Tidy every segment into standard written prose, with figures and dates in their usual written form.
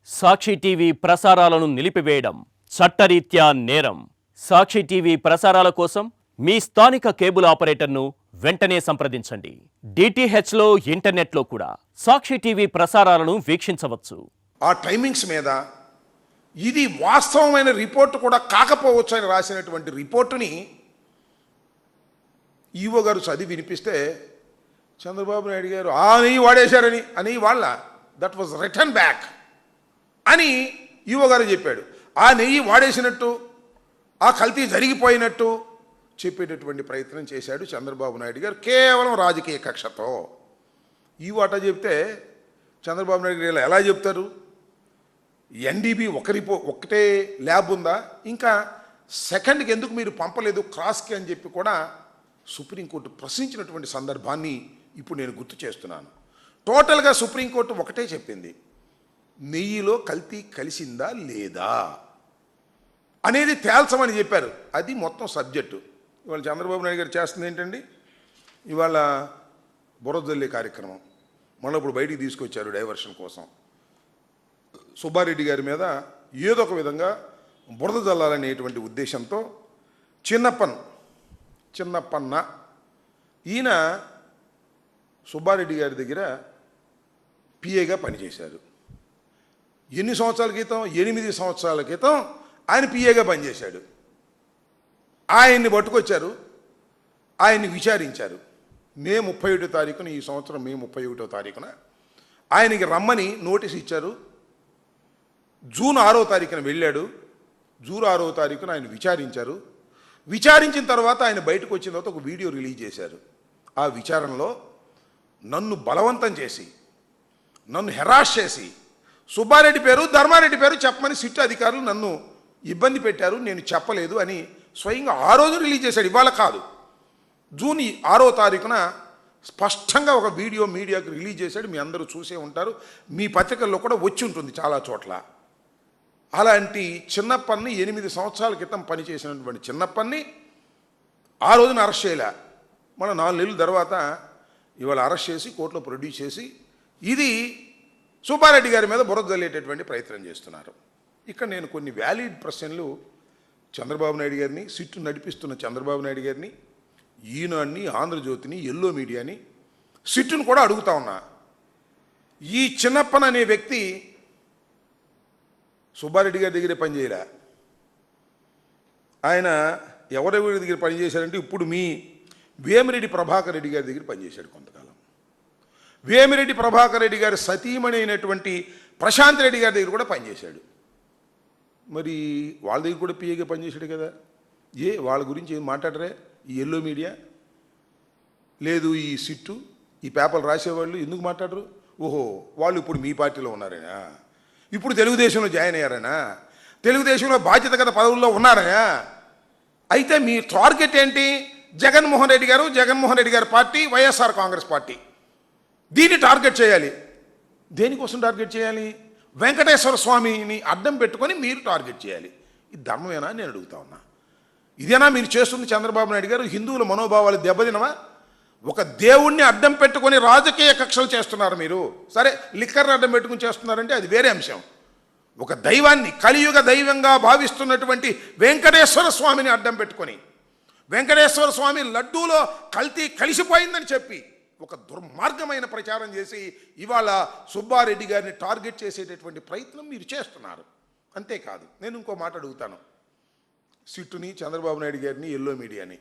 సాక్షి TV ప్రసారాలను నిలిపివేయడం చట్టరీత్యా నేరం. సాక్షి టీవీ ప్రసారాల కోసం మీ స్థానిక కేబుల్ ఆపరేటర్ను వెంటనే సంప్రదించండి. డిటిహెచ్లో ఇంటర్నెట్లో కూడా సాక్షి టీవీ ప్రసారాలను వీక్షించవచ్చు. ఆ టైమింగ్స్ మీద ఇది వాస్తవమైన రిపోర్టు కూడా కాకపోవచ్చు అని రాసినటువంటి రిపోర్టుని ఈవో గారు చదివి వినిపిస్తే చంద్రబాబు నాయుడు గారు నెయ్యి వాడేశారని అని వాళ్ళ దట్ వాజ్ రిటర్న్ బ్యాక్ అని ఈవో గారు చెప్పాడు. ఆ నెయ్యి వాడేసినట్టు, ఆ కల్తీ జరిగిపోయినట్టు చెప్పేటటువంటి ప్రయత్నం చేశాడు చంద్రబాబు నాయుడు గారు కేవలం రాజకీయ కక్షతో. ఈవో అట చెప్తే చంద్రబాబు నాయుడు గారు ఎలా చెప్తారు? ఎన్డీబీ ఒకటే ల్యాబ్ ఉందా, ఇంకా సెకండ్కి ఎందుకు మీరు పంపలేదు క్రాస్కి అని చెప్పి కూడా సుప్రీంకోర్టు ప్రశ్నించినటువంటి సందర్భాన్ని ఇప్పుడు నేను గుర్తు చేస్తున్నాను. టోటల్గా సుప్రీంకోర్టు ఒకటే చెప్పింది, నెయ్యిలో కల్తీ కలిసిందా లేదా అనేది తేల్చమని చెప్పారు. అది మొత్తం సబ్జెక్టు. ఇవాళ చంద్రబాబు నాయుడు గారు చేస్తుంది ఏంటండి, ఇవాళ బురద జల్లే కార్యక్రమం మళ్ళీ ఇప్పుడు బయటికి తీసుకొచ్చారు డైవర్షన్ కోసం. సుబ్బారెడ్డి గారి మీద ఏదో ఒక విధంగా బురద జల్లాలనేటువంటి ఉద్దేశంతో చిన్నప్పన్న ఈయన సుబ్బారెడ్డి గారి దగ్గర పిఏగా పనిచేశారు. ఎన్ని సంవత్సరాల క్రితం? 8 సంవత్సరాల క్రితం ఆయన పిఏగా పనిచేశాడు. ఆయన్ని పట్టుకొచ్చారు, ఆయన్ని విచారించారు. మే 31వ తారీఖున, ఈ సంవత్సరం మే 31వ తారీఖున ఆయనకి రమ్మని నోటీస్ ఇచ్చారు. జూన్ 6వ తారీఖున వెళ్ళాడు. జూన్ 6వ తారీఖున ఆయన విచారించారు. విచారించిన తర్వాత ఆయన బయటకు వచ్చిన తర్వాత ఒక వీడియో రిలీజ్ చేశారు. ఆ విచారణలో నన్ను బలవంతం చేసి, నన్ను హెరాస్ చేసి, సుబ్బారెడ్డి పేరు ధర్మారెడ్డి పేరు చెప్పమని సిట్ అధికారులు నన్ను ఇబ్బంది పెట్టారు, నేను చెప్పలేదు అని స్వయంగా ఆ రోజు రిలీజ్ చేశాడు. ఇవాళ కాదు, జూన్ 6వ తారీఖున స్పష్టంగా ఒక వీడియో మీడియాకు రిలీజ్ చేశాడు. మీ అందరూ చూసే ఉంటారు, మీ పత్రికల్లో కూడా వచ్చి ఉంటుంది చాలా చోట్ల. అలాంటి చిన్నప్పని 8 సంవత్సరాల క్రితం పనిచేసినటువంటి చిన్నప్పని ఆ రోజున అరెస్ట్ చేయలే. మన 4 నెలల తర్వాత ఇవాళ అరెస్ట్ చేసి కోర్టులో ప్రొడ్యూస్ చేసి ఇది సుబ్బారెడ్డి గారి మీద బురద జల్లేటటువంటి ప్రయత్నం చేస్తున్నారు. ఇక్కడ నేను కొన్ని వ్యాలిడ్ ప్రశ్నలు చంద్రబాబు నాయుడు గారిని, సిట్టు నడిపిస్తున్న చంద్రబాబు నాయుడు గారిని, ఈనాడుని, ఆంధ్రజ్యోతిని, ఎల్లో మీడియాని, సిట్టును కూడా అడుగుతా ఉన్నా. ఈ చిన్నప్పన్ అనే వ్యక్తి సుబ్బారెడ్డి గారి దగ్గరే పనిచేయలే. ఆయన ఎవరెవరి దగ్గర పనిచేశారంటే ఇప్పుడు మీ వేమిరెడ్డి ప్రభాకర్ రెడ్డి గారి దగ్గర పనిచేశాడు కొంతకాలం. వేమిరెడ్డి ప్రభాకర్ రెడ్డి గారి సతీమణి అయినటువంటి ప్రశాంత్ రెడ్డి గారి దగ్గర కూడా పనిచేశాడు. మరి వాళ్ళ దగ్గర కూడా పిఏగా పనిచేశాడు కదా. వాళ్ళ గురించి ఏం మాట్లాడరే ఈ ఎల్లో మీడియా, లేదు ఈ సిట్టు, ఈ పేపర్లు రాసేవాళ్ళు ఎందుకు మాట్లాడరు? ఓహో, వాళ్ళు ఇప్పుడు మీ పార్టీలో ఉన్నారైనా, ఇప్పుడు తెలుగుదేశంలో జాయిన్ అయ్యారైనా, తెలుగుదేశంలో బాధ్యతగత పదవుల్లో ఉన్నారైనా. అయితే మీ టార్గెట్ ఏంటి? జగన్మోహన్ రెడ్డి గారు, జగన్మోహన్ రెడ్డి గారి పార్టీ, వైఎస్ఆర్ కాంగ్రెస్ పార్టీ. దీన్ని టార్గెట్ చేయాలి. దేనికోసం టార్గెట్ చేయాలి? వెంకటేశ్వర స్వామిని అడ్డం పెట్టుకొని మీరు టార్గెట్ చేయాలి. ఇది ధర్మమేనా నేను అడుగుతా ఉన్నా. ఇదేనా మీరు చేస్తుంది చంద్రబాబు నాయుడు గారు? హిందువుల మనోభావాలు దెబ్బతినవా? ఒక దేవుణ్ణి అడ్డం పెట్టుకొని రాజకీయ కక్షలు చేస్తున్నారు మీరు. సరే, లిక్కర్ని అడ్డం పెట్టుకుని చేస్తున్నారంటే అది వేరే అంశం. ఒక దైవాన్ని, కలియుగ దైవంగా భావిస్తున్నటువంటి వెంకటేశ్వర స్వామిని అడ్డం పెట్టుకొని, వెంకటేశ్వర స్వామి లడ్డూలో కల్తీ కలిసిపోయిందని చెప్పి ఒక దుర్మార్గమైన ప్రచారం చేసి ఇవాళ సుబ్బారెడ్డి గారిని టార్గెట్ చేసేటటువంటి ప్రయత్నం మీరు చేస్తున్నారు. అంతేకాదు, నేను ఇంకో మాట అడుగుతాను సిట్టుని, చంద్రబాబు నాయుడు గారిని, ఎల్లో మీడియాని.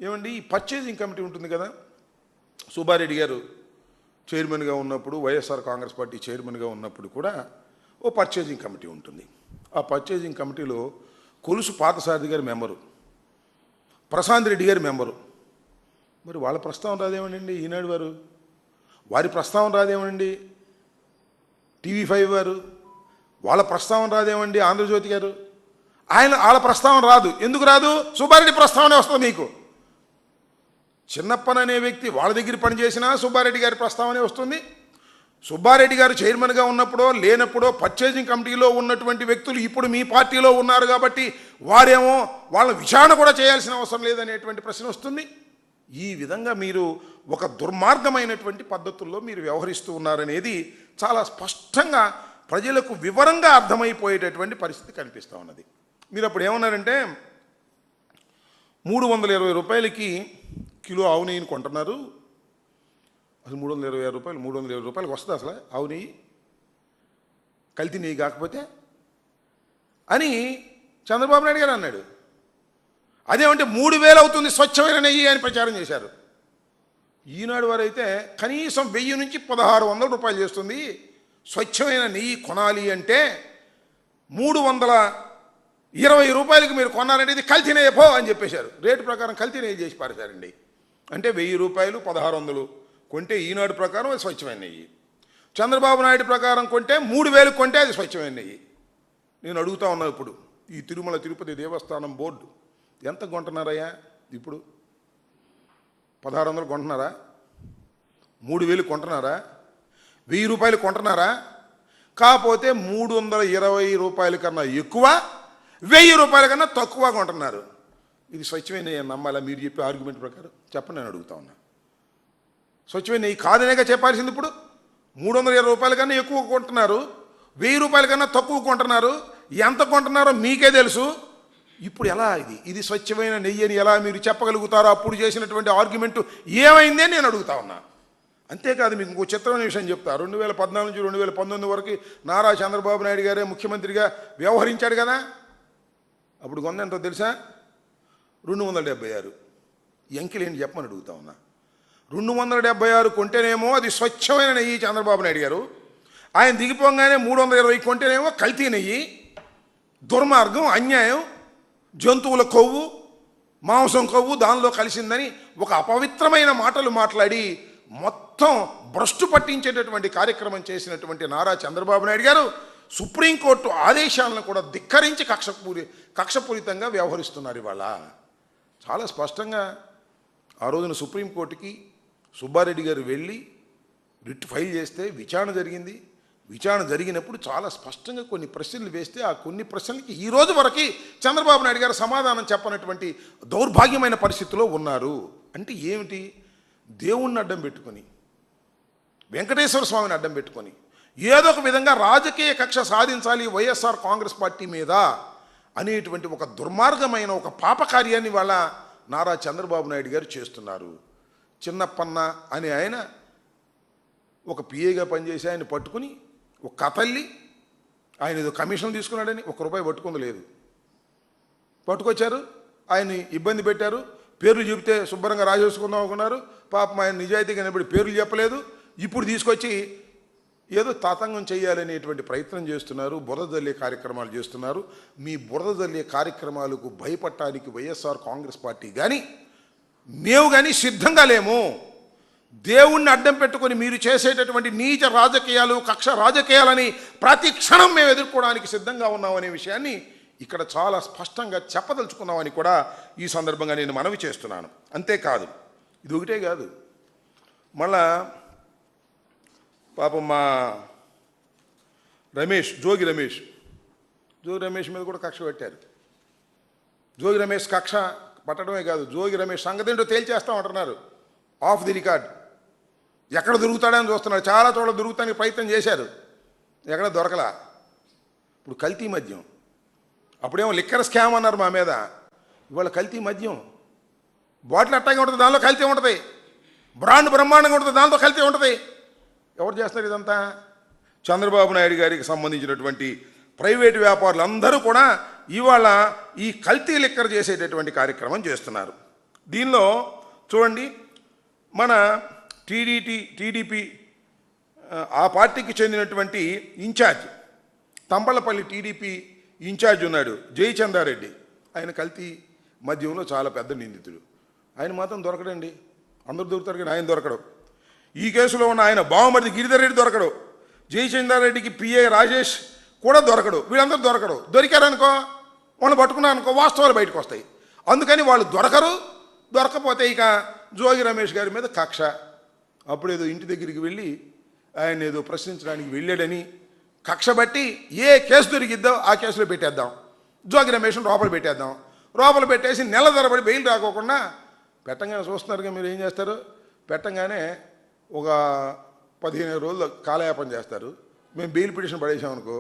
ఏమండి, ఈ పర్చేజింగ్ కమిటీ ఉంటుంది కదా, సుబ్బారెడ్డి గారు చైర్మన్గా ఉన్నప్పుడు, వైఎస్ఆర్ కాంగ్రెస్ పార్టీ చైర్మన్గా ఉన్నప్పుడు కూడా ఓ పర్చేజింగ్ కమిటీ ఉంటుంది. ఆ పర్చేజింగ్ కమిటీలో కొలుసు పాతసారథి గారి మెంబరు, ప్రశాంత్ రెడ్డి గారి మెంబరు. మరి వాళ్ళ ప్రస్తావన రాదేమనండి ఈనాడు వారు, వారి ప్రస్తావన రాదేమనండి TV5 వారు, వాళ్ళ ప్రస్తావన రాదేమండి ఆంధ్రజ్యోతి గారు. వాళ్ళ ప్రస్తావన రాదు. ఎందుకు రాదు? సుబ్బారెడ్డి ప్రస్తావనే వస్తుంది మీకు. చిన్నప్పన్ అనే వ్యక్తి వాళ్ళ దగ్గర పనిచేసినా సుబ్బారెడ్డి గారి ప్రస్తావనే వస్తుంది. సుబ్బారెడ్డి గారు చైర్మన్గా ఉన్నప్పుడో లేనప్పుడో పర్చేజింగ్ కమిటీలో ఉన్నటువంటి వ్యక్తులు ఇప్పుడు మీ పార్టీలో ఉన్నారు కాబట్టి వారేమో వాళ్ళ విచారణ కూడా చేయాల్సిన అవసరం లేదనేటువంటి ప్రశ్న వస్తుంది. ఈ విధంగా మీరు ఒక దుర్మార్గమైనటువంటి పద్ధతుల్లో మీరు వ్యవహరిస్తూ ఉన్నారనేది చాలా స్పష్టంగా ప్రజలకు వివరంగా అర్థమైపోయేటటువంటి పరిస్థితి కనిపిస్తూ ఉన్నది. మీరు అప్పుడు ఏమన్నారంటే 320 రూపాయలకి కిలో ఆవు నెయ్యిని కొంటున్నారు. అసలు 326 రూపాయలు 320 రూపాయలకి వస్తుంది అసలు ఆవు నెయ్యి, కల్తీ నెయ్యి కాకపోతే అని చంద్రబాబు నాయుడు గారు అన్నాడు. అదేమంటే 3000 అవుతుంది స్వచ్ఛమైన నెయ్యి అని ప్రచారం చేశారు. ఈనాడు వారైతే కనీసం 1000 నుంచి 1600 రూపాయలు చేస్తుంది స్వచ్ఛమైన నెయ్యి కొనాలి అంటే 320 రూపాయలకి మీరు కొనాలంటే ఇది కల్తీ నెయ్యి పో అని చెప్పేశారు. రేటు ప్రకారం కల్తీ నెయ్యి చేసి పారేశారండి. అంటే 1000 రూపాయలు 1600 కొంటే ఈనాడు ప్రకారం అది స్వచ్ఛమైన నెయ్యి, చంద్రబాబు నాయుడు ప్రకారం కొంటే 3000 కొంటే అది స్వచ్ఛమైన నెయ్యి. నేను అడుగుతా ఉన్నా, ఇప్పుడు ఈ తిరుమల తిరుపతి దేవస్థానం బోర్డు ఎంత కొంటున్నారయ్యా? ఇప్పుడు 1600 కొంటున్నారా? 3000 కొంటున్నారా? 1000 రూపాయలు కొంటున్నారా? కాకపోతే 320 రూపాయల కన్నా ఎక్కువ, 1000 రూపాయల కన్నా తక్కువ కొంటున్నారు. ఇది స్వచ్ఛమైన నెయ్యి నమ్మాలా? మీరు చెప్పే ఆర్గ్యుమెంట్ ప్రకారం చెప్పండి, నేను అడుగుతా ఉన్నా. స్వచ్ఛమైన నెయ్యి కాదనేగా చెప్పాల్సింది. ఇప్పుడు 320 రూపాయల కన్నా ఎక్కువ కొంటున్నారు, 1000 రూపాయల కన్నా తక్కువ కొంటున్నారు. ఎంత కొంటున్నారో మీకే తెలుసు. ఇప్పుడు ఎలా ఇది స్వచ్ఛమైన నెయ్యి అని ఎలా మీరు చెప్పగలుగుతారో? అప్పుడు చేసినటువంటి ఆర్గ్యుమెంటు ఏమైంది అని నేను అడుగుతా ఉన్నా. అంతేకాదు, మీకు ఇంకో చిత్రమైన విషయం చెప్తా. 2014 నుంచి 2019 వరకు నారా చంద్రబాబు నాయుడు గారే ముఖ్యమంత్రిగా వ్యవహరించాడు కదా. అప్పుడు కొంత ఎంతో తెలుసా? 276. ఎంకిలేంటి చెప్పమని అడుగుతా ఉన్నా. 276 కొంటేనేమో అది స్వచ్ఛమైన నెయ్యి చంద్రబాబు నాయుడు గారు, ఆయన దిగిపోగానే 320 కొంటేనేమో కల్తీ నెయ్యి. దుర్మార్గం, అన్యాయం, జంతువుల కొవ్వు, మాంసం కొవ్వు దానిలో కలిసిందని ఒక అపవిత్రమైన మాటలు మాట్లాడి మొత్తం భ్రష్టు పట్టించేటటువంటి కార్యక్రమం చేసినటువంటి నారా చంద్రబాబు నాయుడు గారు సుప్రీంకోర్టు ఆదేశాలను కూడా ధిక్కరించి కక్షపూరితంగా వ్యవహరిస్తున్నారు. ఇవాళ చాలా స్పష్టంగా ఆ రోజున సుప్రీంకోర్టుకి సుబ్బారెడ్డి గారు వెళ్ళి రిట్ ఫైల్ చేస్తే విచారణ జరిగింది. విచారణ జరిగినప్పుడు చాలా స్పష్టంగా కొన్ని ప్రశ్నలు వేస్తే ఆ కొన్ని ప్రశ్నలకి ఈ రోజు వరకు చంద్రబాబు నాయుడు గారు సమాధానం చెప్పనటువంటి దౌర్భాగ్యమైన పరిస్థితిలో ఉన్నారు. అంటే ఏమిటి? దేవుణ్ణి అడ్డం పెట్టుకొని, వెంకటేశ్వర స్వామిని అడ్డం పెట్టుకొని ఏదో ఒక విధంగా రాజకీయ కక్ష సాధించాలి వైఎస్ఆర్ కాంగ్రెస్ పార్టీ మీద అనేటువంటి ఒక దుర్మార్గమైన ఒక పాపకార్యాన్ని వాళ్ళ నారా చంద్రబాబు నాయుడు గారు చేస్తున్నారు. చిన్నప్పన్న అని ఆయన ఒక పిఏగా పనిచేసి ఆయన పట్టుకుని ఒక కథల్లి ఆయన ఏదో కమిషన్ తీసుకున్నాడని ₹1 పట్టుకుంది లేదు. పట్టుకొచ్చారు, ఆయన్ని ఇబ్బంది పెట్టారు. పేర్లు చెబితే శుభ్రంగా రాజేసుకుందాం అనుకున్నారు. పాపం ఆయన నిజాయితీగా నిలబడి పేర్లు చెప్పలేదు. ఇప్పుడు తీసుకొచ్చి ఏదో తతంగం చేయాలనేటువంటి ప్రయత్నం చేస్తున్నారు, బురద జల్లే కార్యక్రమాలు చేస్తున్నారు. మీ బురద జల్లే కార్యక్రమాలకు భయపడటానికి వైఎస్ఆర్ కాంగ్రెస్ పార్టీ కానీ మేము కానీ సిద్ధంగా లేము. దేవుణ్ణి అడ్డం పెట్టుకొని మీరు చేసేటటువంటి నీచ రాజకీయాలు, కక్ష రాజకీయాలని ప్రతి క్షణం మేము ఎదుర్కోవడానికి సిద్ధంగా ఉన్నామనే విషయాన్ని ఇక్కడ చాలా స్పష్టంగా చెప్పదలుచుకున్నామని కూడా ఈ సందర్భంగా నేను మనవి చేస్తున్నాను. అంతేకాదు, ఇది ఒకటే కాదు, మళ్ళా పాపం మా జోగి రమేష్ మీద కూడా కక్ష పెట్టారు. జోగి రమేష్ కక్ష పట్టడమే కాదు, జోగి రమేష్ సంగతి ఏంటో తేల్చేస్తామంటున్నారు. ఆఫ్ ది రికార్డ్ ఎక్కడ దొరుకుతాడని చూస్తున్నారు. చాలా చోట్ల దొరుకుతానికి ప్రయత్నం చేశారు, ఎక్కడ దొరకలా. ఇప్పుడు కల్తీ మద్యం, అప్పుడేమో లిక్కర్ స్కామ్ అన్నారు మా మీద, ఇవాళ కల్తీ మద్యం. బాటిల్ అట్టాగే ఉంటుంది, దానిలో కల్తీ ఉంటుంది. బ్రాండ్ బ్రహ్మాండంగా ఉంటుంది, దాంతో కల్తీ ఉంటుంది. ఎవరు చేస్తారు ఇదంతా? చంద్రబాబు నాయుడు గారికి సంబంధించినటువంటి ప్రైవేటు వ్యాపారులు అందరూ కూడా ఇవాళ ఈ కల్తీ లిక్కర్ చేసేటటువంటి కార్యక్రమం చేస్తున్నారు. దీనిలో చూడండి, మన టీడీపీ ఆ పార్టీకి చెందినటువంటి ఇన్ఛార్జ్, తంబళ్ళపల్లి టీడీపీ ఇన్ఛార్జ్ ఉన్నాడు జయచందారెడ్డి. ఆయన కల్తీ మద్యంలో చాలా పెద్ద నిందితుడు. ఆయన మాత్రం దొరకడండి. అందరూ దొరుకుతారు కానీ ఆయన దొరకడు. ఈ కేసులో ఉన్న ఆయన బావమరిది గిరిధర్ రెడ్డి దొరకడు. జయచందారెడ్డికి పిఏ రాజేష్ కూడా దొరకడు. వీళ్ళందరూ దొరకడు. దొరికారనుకో, వాళ్ళు పట్టుకున్నారనుకో, వాస్తవాలు బయటకు వస్తాయి. అందుకని వాళ్ళు దొరకరు. దొరకపోతే ఇక జోగి రమేష్ గారి మీద కక్ష. అప్పుడేదో ఇంటి దగ్గరికి వెళ్ళి ఆయన ఏదో ప్రశ్నించడానికి వెళ్ళాడని కక్ష బట్టి ఏ కేసు దొరికిద్దో ఆ కేసులో పెట్టేద్దాం, జోగి రమేష్ను లోపల పెట్టేసి నెల తరబడి బెయిల్ రాకోకుండా పెట్టంగానే చూస్తున్నారుగా మీరు ఏం చేస్తారు? పెట్టంగానే ఒక 15 రోజులు కాలయాపన చేస్తారు. మేము బెయిల్ పిటిషన్ పడేసామనుకో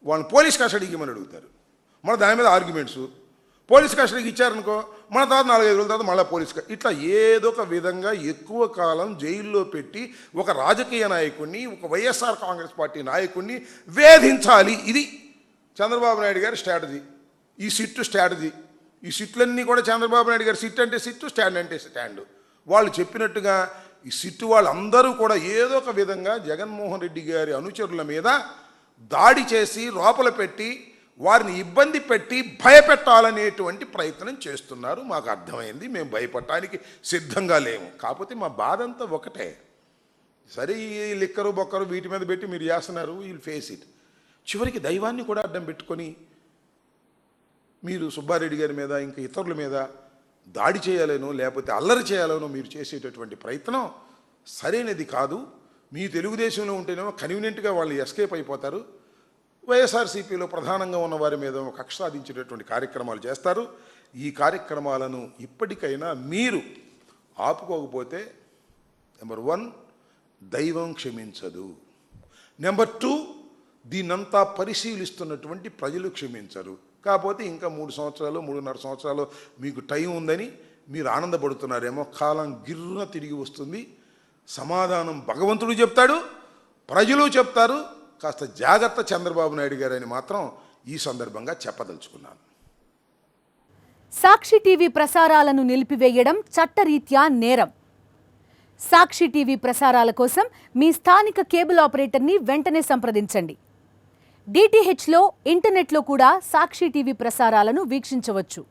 వాళ్ళని పోలీస్ కస్టడీకి ఇవ్వమని అడుగుతారు. మన దాని మీద ఆర్గ్యుమెంట్స్ పోలీస్ కస్టడీకి ఇచ్చారనుకో మన తర్వాత 4-5 రోజుల తర్వాత మళ్ళీ ఇట్లా ఏదో ఒక విధంగా ఎక్కువ కాలం జైల్లో పెట్టి ఒక రాజకీయ నాయకుడిని, ఒక వైఎస్ఆర్ కాంగ్రెస్ పార్టీ నాయకుడిని వేధించాలి. ఇది చంద్రబాబు నాయుడు గారి స్ట్రాటజీ. ఈ సిట్టు స్ట్రాటజీ. ఈ సిట్లన్నీ కూడా చంద్రబాబు నాయుడు గారు సిట్ అంటే సిట్టు, స్టాండ్ అంటే స్టాండ్. వాళ్ళు చెప్పినట్టుగా ఈ సిట్టు వాళ్ళందరూ కూడా ఏదో ఒక విధంగా జగన్మోహన్ రెడ్డి గారి అనుచరుల మీద దాడి చేసి లోపల పెట్టి వారిని ఇబ్బంది పెట్టి భయపెట్టాలనేటువంటి ప్రయత్నం చేస్తున్నారు. మాకు అర్థమైంది. మేము భయపడటానికి సిద్ధంగా లేము. కాకపోతే మా బాధ అంతా ఒకటే. సరే ఈ లిక్కరు బొక్కరు వీటి మీద పెట్టి మీరు చేస్తున్నారు, వీల్ ఫేస్ ఇట్. చివరికి దైవాన్ని కూడా అడ్డం పెట్టుకొని మీరు సుబ్బారెడ్డి గారి మీద ఇంకా ఇతరుల మీద దాడి చేయాలనో లేకపోతే అల్లరి చేయాలనో మీరు చేసేటటువంటి ప్రయత్నం సరైనది కాదు. మీ తెలుగుదేశంలో ఉంటేనేమో కన్వీనియంట్గా వాళ్ళు ఎస్కేప్ అయిపోతారు. వైఎస్ఆర్సీపీలో ప్రధానంగా ఉన్న వారి మీద కక్ష సాధించేటటువంటి కార్యక్రమాలు చేస్తారు. ఈ కార్యక్రమాలను ఇప్పటికైనా మీరు ఆపుకోకపోతే నెంబర్ 1 దైవం క్షమించదు. నెంబర్ 2 దీన్నంతా పరిశీలిస్తున్నటువంటి ప్రజలు క్షమించరు. కాకపోతే ఇంకా 3 సంవత్సరాలు 3.5 సంవత్సరాలు మీకు టైం ఉందని మీరు ఆనందపడుతున్నారేమో. కాలం గిర్రున తిరిగి వస్తుంది. సమాధానం భగవంతుడు చెప్తాడు, ప్రజలు చెప్తారు. కాస్త జాగ్రత్త చంద్రబాబు నాయుడు గారని మాత్రం ఈ సందర్భంగా చెప్పదలుచుకున్నాను. సాక్షి టీవీ ప్రసారాలను నిలిపివేయడం చట్టరీత్యా నేరం. సాక్షి టీవీ ప్రసారాల కోసం మీ స్థానిక కేబుల్ ఆపరేటర్ని వెంటనే సంప్రదించండి. DTHలో ఇంటర్నెట్లో కూడా సాక్షి టీవీ ప్రసారాలను వీక్షించవచ్చు.